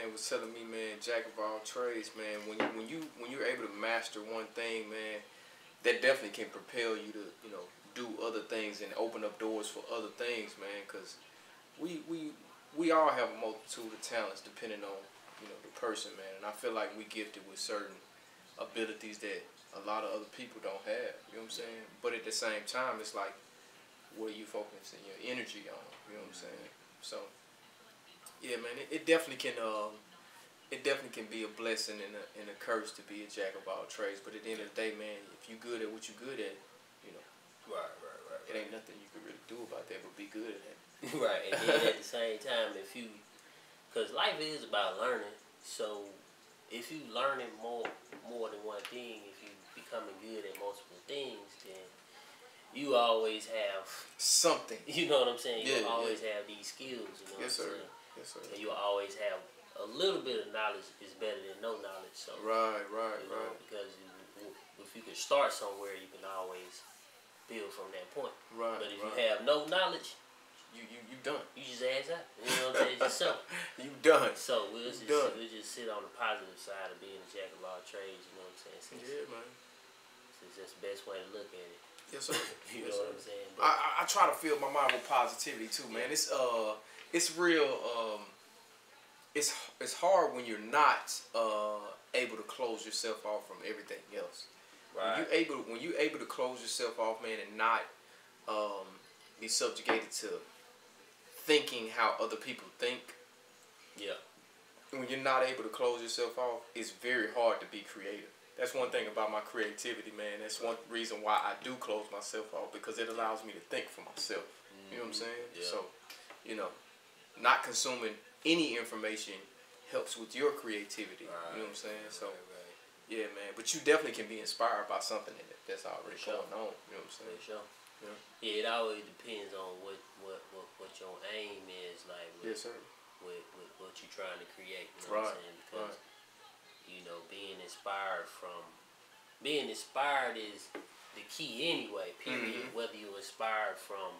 man was telling me, man, jack of all trades, man. When you're able to master one thing, man, that definitely can propel you to, you know, do other things and open up doors for other things, man. Cause we all have a multitude of talents depending on, you know, the person, man. And I feel like we gifted with certain abilities that a lot of other people don't have. You know what I'm saying? But at the same time, it's like, what are you focusing your energy on? You know what I'm saying? So, yeah, man, it definitely can be a blessing and a curse to be a jack of all trades. But at the end of the day, man, if you good at what you good at, you know, right. It ain't nothing you can really do about that but be good at it. Right, and then at the same time, because life is about learning, so if you learning more than one thing, if you becoming good at multiple things, then you always have something. You know what I'm saying? Yeah, You'll always have these skills, you know yes, what I'm sir. saying? Yes, sir. And you'll always have a little bit of knowledge is better than no knowledge. So right. Because if you can start somewhere, you can always build from that point. Right. But if you have no knowledge, you done. You just ass out. You know what I'm saying? Just so. You done. So we'll just sit on the positive side of being a jack of all trades. You know what I'm saying? Man. That's the best way to look at it. Yes, sir. You know what I'm saying? But I try to fill my mind with positivity too, man. It's real. It's hard when you're not able to close yourself off from everything else. Right. When you able to close yourself off, man, and not be subjugated to thinking how other people think. Yeah. When you're not able to close yourself off, it's very hard to be creative. That's one thing about my creativity, man. That's one reason why I do close myself off, because it allows me to think for myself. You know what I'm saying? Yeah. So, you know, not consuming any information helps with your creativity. Right. You know what I'm saying? So, yeah, man. But you definitely can be inspired by something that's already going on. You know what I'm saying? For sure. Yeah, it always depends on what your aim is, like with, yes, sir. With what you're trying to create. You know what I'm saying? Because you know, being inspired is the key anyway. Period. Whether you're inspired from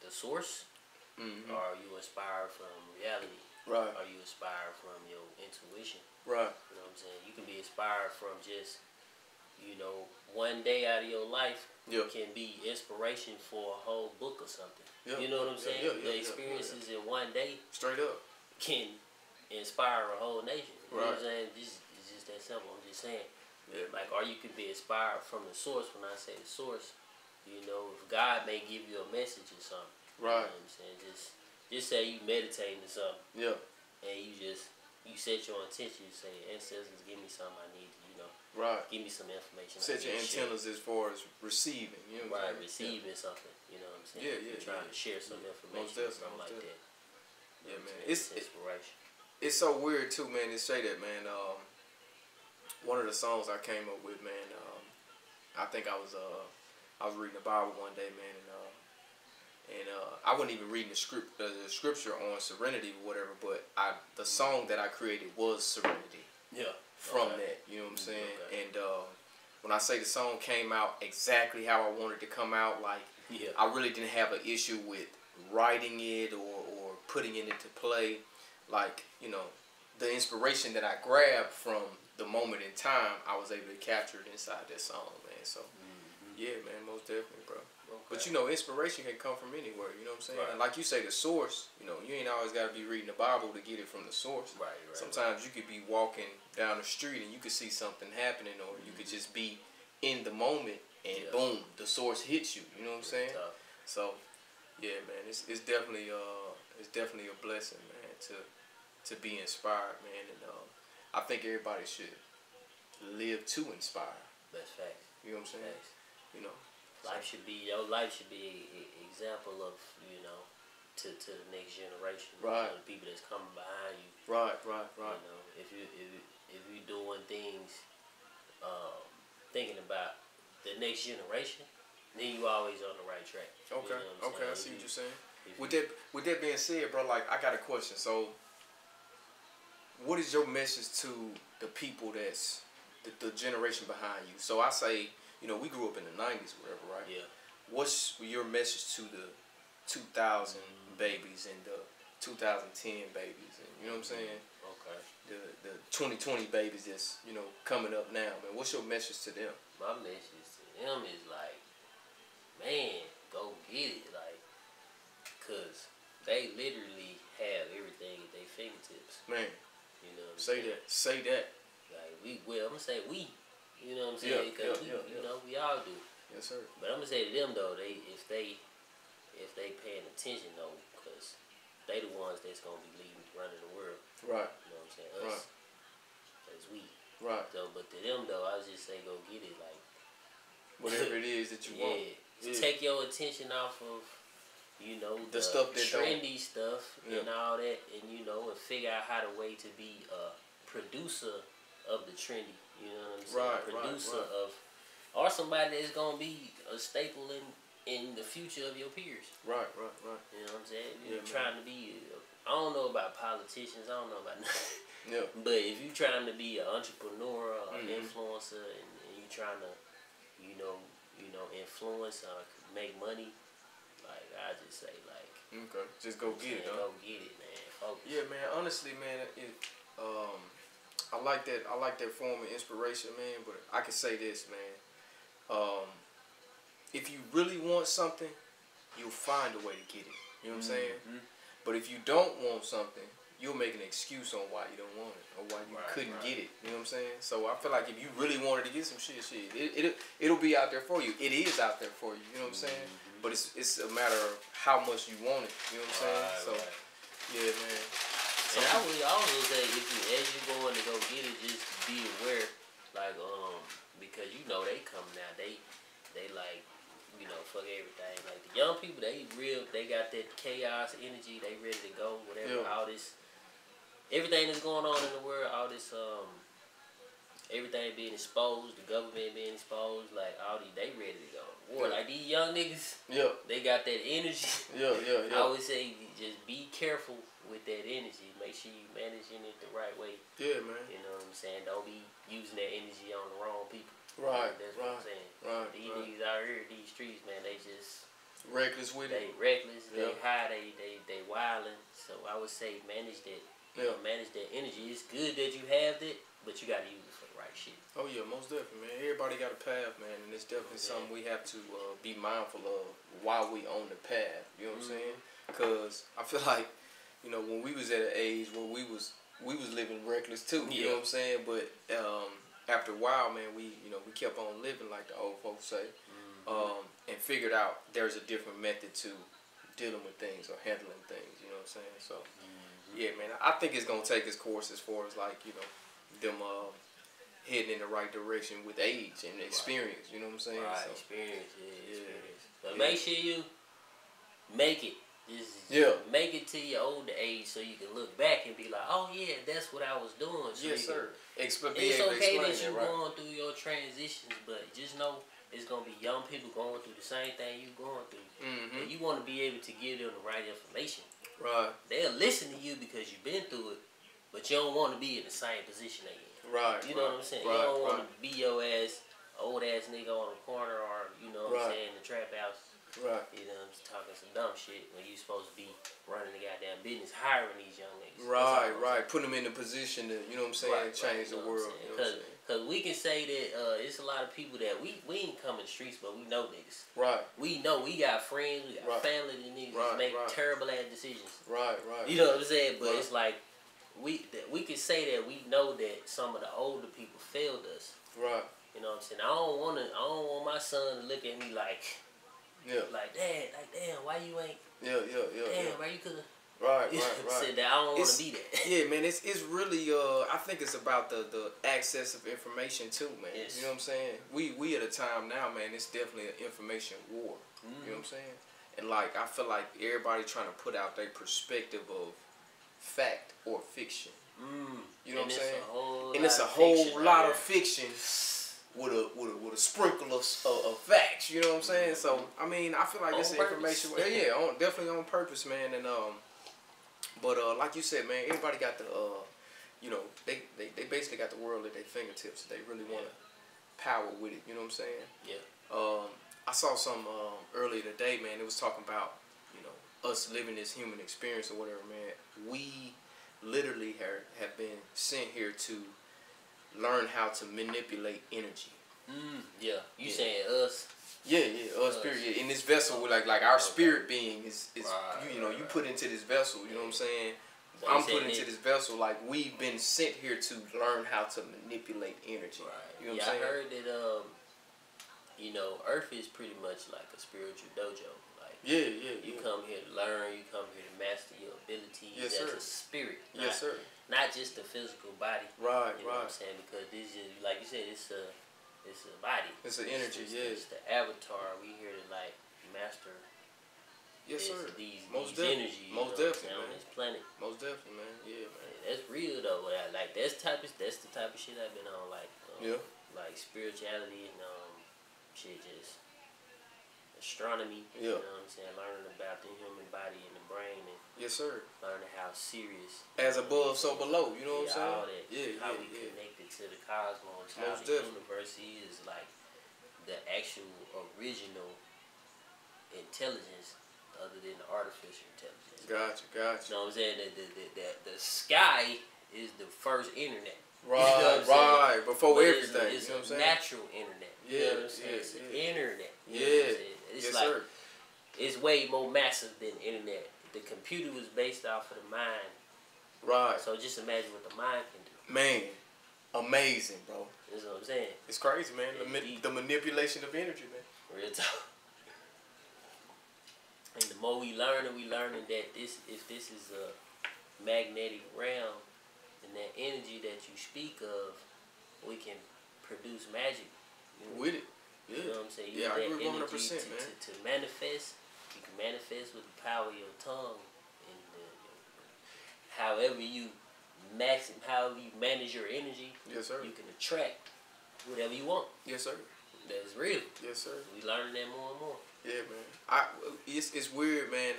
the source, or are you inspired from reality? Right. Are you inspired from your intuition? Right. You know what I'm saying? You can be inspired from just, you know, one day out of your life can be inspiration for a whole book or something. You know what I'm saying? The experiences in one day straight up can inspire a whole nation. You know what I'm saying? It's just that simple. I'm just saying. Yeah. Like, or you could be inspired from the source. When I say the source, you know, if God may give you a message or something. Right. You know what I'm saying? Just say you meditating or something. Yeah. And you set your intention. You say, ancestors, give me something I need to, you know. Right. Give me some information. Set your antennas as far as receiving. You know what I'm saying? Receiving something. You know what I'm saying? Yeah. You're trying to share some information or something like that. Yeah, man. It's inspiration. It's so weird too, man, to say that, man. One of the songs I came up with, man, I think I was reading the Bible one day, man, and I wasn't even reading the scripture on serenity or whatever, but the song that I created was Serenity. Yeah. From that, you know what I'm saying? Okay. And when I say the song came out exactly how I wanted to come out, like I really didn't have an issue with writing it or putting it into play. Like, you know, the inspiration that I grabbed from the moment in time, I was able to capture it inside that song, man. So, yeah, man, most definitely, bro. Okay. But, you know, inspiration can come from anywhere, you know what I'm saying? Right. And like you say, the source, you know, you ain't always got to be reading the Bible to get it from the source. Right. Sometimes you could be walking down the street and you could see something happening, or you could just be in the moment and boom, the source hits you, you know what I'm saying? Tough. So, yeah, man, it's definitely a blessing, man, to be inspired, man, and I think everybody should live to inspire. That's facts. You know what I'm saying? Facts. You know, your life should be an example of, you know, to the next generation. Right. You know, the people that's coming behind you. Right. You know, if you doing things, thinking about the next generation, then you always on the right track. Okay. You know I see what you're saying. With that being said, bro, like, I got a question. So, what is your message to the people that's the generation behind you? So I say, you know, we grew up in the 90s, whatever, right? Yeah. What's your message to the 2000 babies and the 2010 babies, and you know what I'm saying. Okay. The 2020 babies that's coming up now, man. What's your message to them? My message to them is like, man, go get it, like, cause they literally have everything at their fingertips. Man, you know. What I'm say saying? that. Say that. Like I'm gonna say we. You know what I'm saying? Cause you know, we all do. Yes, sir. But I'm gonna say to them though, if they paying attention though, cause they the ones that's gonna be running the world. Right. You know what I'm saying? Us. As we. Right. So, but to them though, I just say go get it, like whatever it is that you want. Yeah. Take your attention off of, the stuff that trendy stuff and all that, and and figure out how to way to be a producer of the trendy. You know what I'm saying? Right. Producer of, or somebody that's gonna be a staple in the future of your peers. Right. You know what I'm saying? You're trying to be. I don't know about politicians. I don't know about nothing. Yeah. But if you're trying to be an entrepreneur or an influencer, and you're trying to, influence or make money, like I just say, like, okay, just go get it. Go get it, man. Focus. Yeah, man. Honestly, man, I like that. I like that form of inspiration, man. But I can say this, man. If you really want something, you'll find a way to get it. You know what I'm saying? But if you don't want something, you'll make an excuse on why you don't want it or why you couldn't get it. You know what I'm saying? So I feel like if you really wanted to get some shit, it'll be out there for you. It is out there for you. You know what I'm saying? But it's a matter of how much you want it. You know what I'm saying? So yeah, man. And I would also say, as you're going to go get it, just be aware, like, because they coming out, they like, fuck everything. Like the young people, they got that chaos energy, they ready to go, whatever, all this, everything that's going on in the world, all this, everything being exposed, the government being exposed, like all these, they ready to go. War, like these young niggas, they got that energy. I always say, just be careful with that energy. Make sure you managing it the right way. Yeah, man. You know what I'm saying? Don't be using that energy on the wrong people. Right. That's what I'm saying. These niggas out here, these streets, man, they just reckless with it. They reckless. They high. They wildin'. So I would say manage that. Manage that energy. It's good that you have it, but you gotta use it for the right shit. Oh yeah, most definitely, man. Everybody got a path, man, and it's definitely something we have to be mindful of while we on the path. You know what I'm saying? Because I feel like, when we was at an age where we was living reckless too. You know what I'm saying? But after a while, man, we kept on living like the old folks say, and figured out there's a different method to dealing with things or handling things. You know what I'm saying? So, yeah, man, I think it's gonna take its course as far as like them heading in the right direction with age and experience. You know what I'm saying? Right, so, experience. But make sure you make it. Make it to your older age so you can look back and be like, oh yeah, that's what I was doing. So yes, sir. It's okay that you're going through your transitions, but just know it's gonna be young people going through the same thing you going through. And you want to be able to give them the right information. Right. They'll listen to you because you've been through it, but you don't want to be in the same position they in. Right. You know what I'm saying? You don't want to be your old ass nigga on the corner, or what I'm saying, in the trap house. Right. I'm just talking some dumb shit when you supposed to be running the goddamn business, hiring these young niggas. Right. Putting them in a position to, change the world. Because we can say that it's a lot of people that we ain't come in the streets, but we know niggas. Right. We know we got friends, we got family, that niggas make terrible ass decisions. Right. You know what I'm saying? But it's like we can say that we know that some of the older people failed us. Right. You know what I'm saying? I don't want my son to look at me like. Like, Dad, damn, why you ain't... Damn, why you could've... Right. said that I don't want to be that. Yeah, man, it's really, I think it's about the access of information, too, man. Yes. You know what I'm saying? We at a time now, man, it's definitely an information war. You know what I'm saying? And, like, I feel like everybody trying to put out their perspective of fact or fiction. You know what I'm saying? And it's a whole lot of fiction with a sprinkle of facts, you know what I'm saying? So I mean, I feel like it's information. Definitely on purpose, man. And but like you said, man, everybody got the they basically got the world at their fingertips. They really want to power with it. You know what I'm saying? Yeah. I saw some earlier today, man. It was talking about us us living this human experience or whatever, man, we literally have been sent here to learn how to manipulate energy. Yeah. You saying us? Yeah, us. Period. In this vessel, we're like our spirit being is you put into this vessel. You know what I'm saying? So I'm put into this vessel. Like, we've been sent here to learn how to manipulate energy. Right. You know what I'm saying? I heard that Earth is pretty much like a spiritual dojo. Like, you come here to learn, you come here to master your abilities as a spirit. Yes, sir. Not just the physical body. Right, you know what I'm saying? Because this is, like you said, it's a body. It's an energy, It's the avatar. We here to like master. Yes, sir. These definitely. energies. Most definitely, on this planet. Most definitely, man. Yeah, man. That's real though. Like that's the type of shit I've been on. Like like spirituality and shit, just astronomy. You know what I'm saying? Learning about the human body and the brain, and yes, sir. Learning how serious. As above, so below. You know what I'm saying? All that. How we connected to the cosmos. How the universe is like the actual original intelligence, other than the artificial intelligence. Gotcha. You know what I'm saying? The sky is the first internet. Right, you know right. Before everything. It's you know what I'm a saying? natural internet. You know what I'm saying? It's an internet. You know what I'm saying? It's yes, like, sir. It's way more massive than the internet. The computer was based off of the mind. Right. So just imagine what the mind can do. Man, amazing, bro. That's what I'm saying. It's crazy, man. The manipulation of energy, man. Real talk. And the more we learning that if this is a magnetic realm, and that energy that you speak of, we can produce magic. You know? With it. Yeah. You know what I'm saying? I agree 100%, man. To manifest, you can manifest with the power of your tongue. And however you manage your energy, yes, sir. You can attract whatever you want. Yes, sir. That's real. Yes, sir. We learning that more and more. Yeah, man. It's weird, man,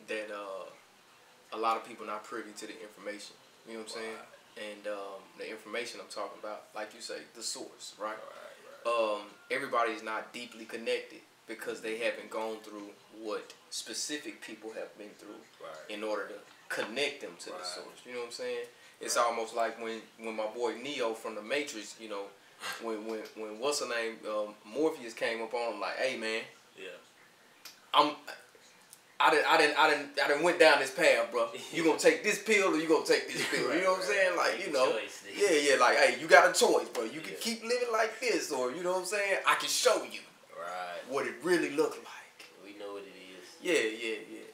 that a lot of people not privy to the information. You know what I'm saying? And the information I'm talking about, like you say, the source, right? Everybody's not deeply connected because they haven't gone through what specific people have been through in order to connect them to the source. You know what I'm saying? It's almost like when my boy Neo from the Matrix, you know, when what's her name, Morpheus came up on him like, hey man, I done went down this path, bro. You gonna take this pill or you gonna take this pill? You know what I'm saying? Like, you know, like, hey, you got a choice, bro. You can keep living like this, or you know what I'm saying? I can show you what it really look like. We know what it is. Yeah, man.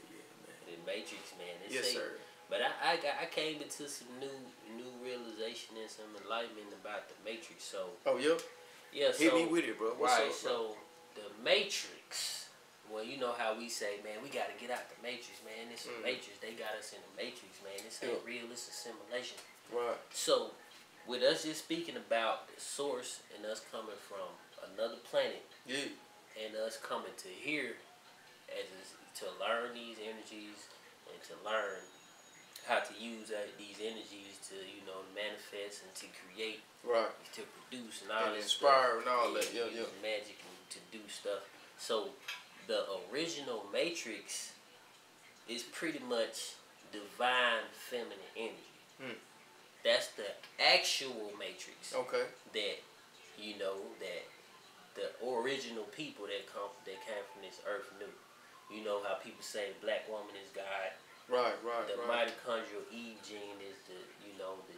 The Matrix, man. Yes, sir. But I came into some new realization and some enlightenment about the Matrix. So Hit me with it, bro. What's up, bro? So the Matrix. Well, you know how we say, man, we got to get out the Matrix, man. It's a Matrix. They got us in the Matrix, man. This ain't real. It's a simulation. Right. So, with us just speaking about the source and us coming from another planet, and us coming to here to learn these energies and to learn how to use these energies to, you know, manifest and to create, to produce and all this inspire stuff. And all that, use magic and to do stuff. So the original Matrix is pretty much divine feminine energy. That's the actual Matrix. Okay. That, you know, that the original people that came from this earth knew. You know how people say black woman is God. Right. The mitochondrial Eve gene is the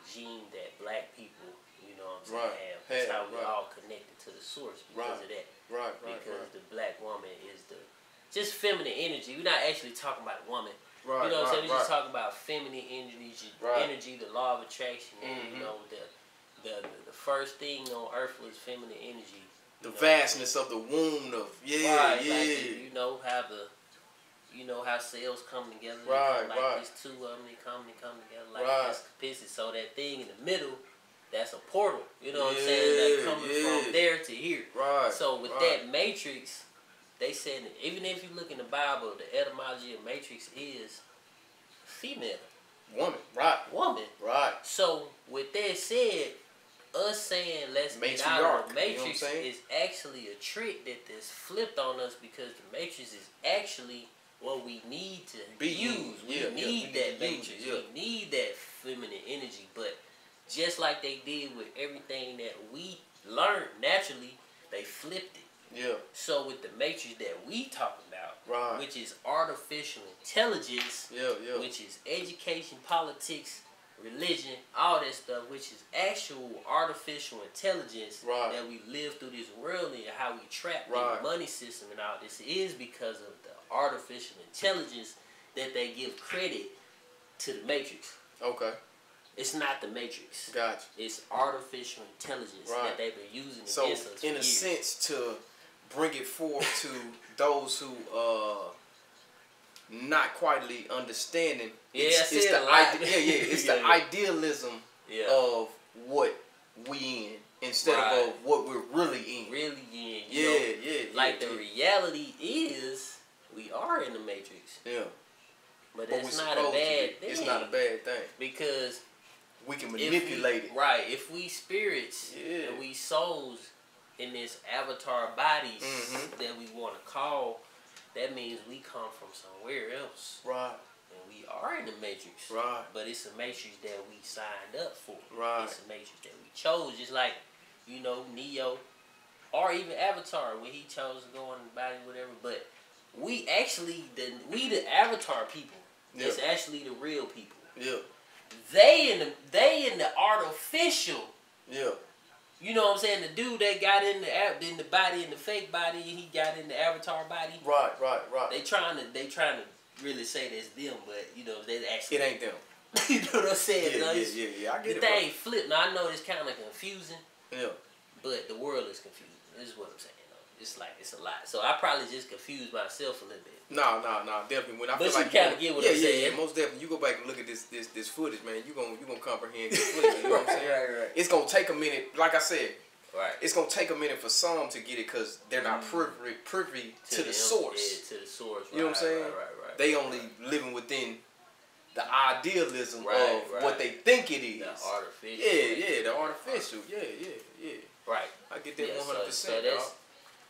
gene that black people, you know what I'm saying, have. That's how we all connected to the source because of that. Because the black woman is the just feminine energy. We're not actually talking about a woman. You know what I'm saying? We're just talking about feminine energy, the law of attraction, and you know, the first thing on earth was feminine energy. The vastness of the womb of like you know how cells come together. There's two of them, they come together like this pieces. So that thing in the middle, that's a portal. You know what I'm saying? Like coming from there to here. So with that Matrix, they said even if you look in the Bible, the etymology of Matrix is female. Woman. So with that said, us saying let's get out of the Matrix, you know, is actually a trick that's flipped on us, because the Matrix is actually what we need to Be use. We need that matrix. We need that feminine energy. But just like they did with everything that we learned naturally, they flipped it. Yeah. So with the matrix that we talking about, right, which is artificial intelligence, which is education, politics, religion, all that stuff, which is actual artificial intelligence that we live through this world and how we trap the money system and all this is because of the artificial intelligence that they give credit to the matrix. Okay. It's not the matrix. Gotcha. It's artificial intelligence that they've been using against us for in a years. sense, to bring it forth to those who not quietly understanding. It's the idealism of what we in instead of what we're really in. Really in. Like the reality is we are in the matrix. Yeah. But that's not a bad thing. It's not a bad thing. Because we can manipulate it. Right. If we spirits and we souls in this avatar bodies that we want to call, that means we come from somewhere else. Right. And we are in the matrix. Right. But it's a matrix that we signed up for. Right. It's a matrix that we chose. Just like, Neo or even Avatar when he chose to go in the body, whatever. But we actually, the Avatar people, it's actually the real people. Yeah. They in the artificial. Yeah. You know what I'm saying? The dude that got in the body, in the fake body, and he got in the avatar body. Right. They trying to really say that's them, but they actually. It ain't them. You know what I'm saying? Yeah. I get it. The thing flipped. Now I know it's kind of confusing. Yeah. But the world is confusing. This is what I'm saying. It's like it's a lot. So I probably just confused myself a little bit. No, definitely. When I feel like you kind of get what I'm saying. Yeah, most definitely. You go back and look at this footage, man. You gonna comprehend this footage. You know what I'm saying? Right. It's gonna take a minute. Like I said, right. It's gonna take a minute for some to get it because they're not privy to the source. Yeah, to the source. You know what I'm saying? Right. They only living within the idealism of what they think it is. The artificial. Yeah, the artificial. Yeah. Right. I get that 100%. So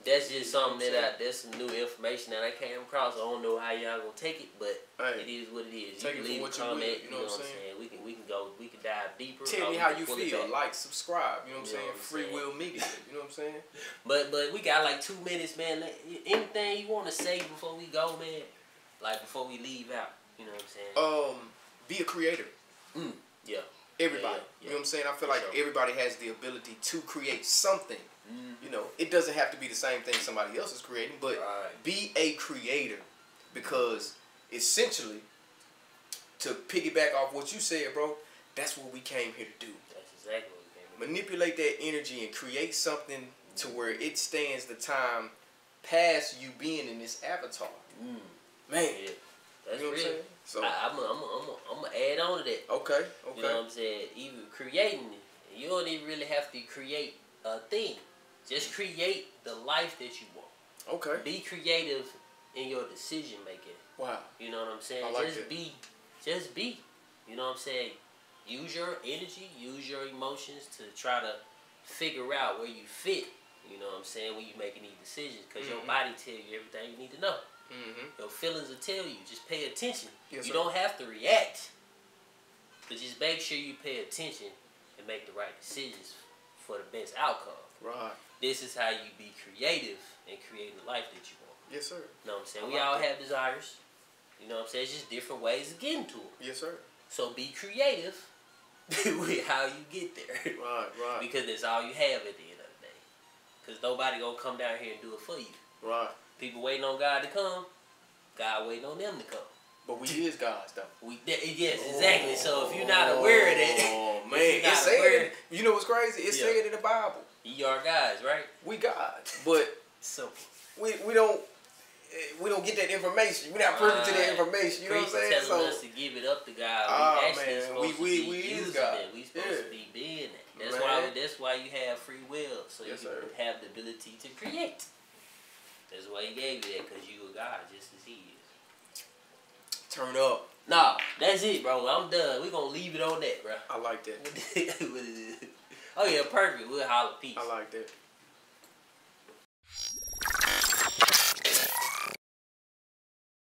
that's just something that's some new information that I came across. I don't know how y'all gonna take it, but it is what it is. You can leave a comment. You know what I'm saying? We can dive deeper. Tell me how you feel. Like, subscribe. You know what I'm saying? Freewill Media. You know what I'm saying? But we got like 2 minutes, man. Anything you want to say before we go, man? Like before we leave out. You know what I'm saying? Be a creator. Yeah. Everybody. You know what I'm saying? I feel like everybody has the ability to create something. You know, it doesn't have to be the same thing somebody else is creating, but be a creator, because essentially, to piggyback off what you said, bro, that's what we came here to do. That's exactly what we came here to do. Manipulate that energy and create something to where it stands the time past you being in this avatar. Man. Yeah. That's you know what I'm real. saying? So I'm gonna add on to that. Okay. You know what I'm saying? Even creating it, you don't even really have to create a thing. Just create the life that you want. Okay. Be creative in your decision making. Wow. You know what I'm saying? I like just that. Just be. You know what I'm saying? Use your energy, use your emotions to try to figure out where you fit. You know what I'm saying? When you making these decisions, because your body tell you everything you need to know. Your feelings will tell you. Just pay attention. Yes, you sir. don't have to react, but just make sure you pay attention and make the right decisions for the best outcome. Right. This is how you be creative and create the life that you want. Yes, sir. You know what I'm saying? We all have desires. You know what I'm saying? It's just different ways of getting to them. Yes, sir. So be creative with how you get there. Right. Because that's all you have at the end of the day. Because nobody gonna come down here and do it for you. Right. People waiting on God to come. God waiting on them to come. But we is gods, though. Yes, exactly. So if you're not aware of that, oh man, it's saying. You know what's crazy? It's saying in the Bible. You are guys, right? We gods, but simple. We don't get that information. We're not privy to that information. You know what I'm saying? Telling us to give it up to God. We actually supposed to be using God. it. We supposed to be being it. That's why you have free will, so you can have the ability to create. That's why he gave you that, because you a God just as he is. Turn up. Nah, that's it, bro. I'm done. We're going to leave it on that, bro. I like that. Oh, yeah, perfect. We'll holler. Peace. I like that.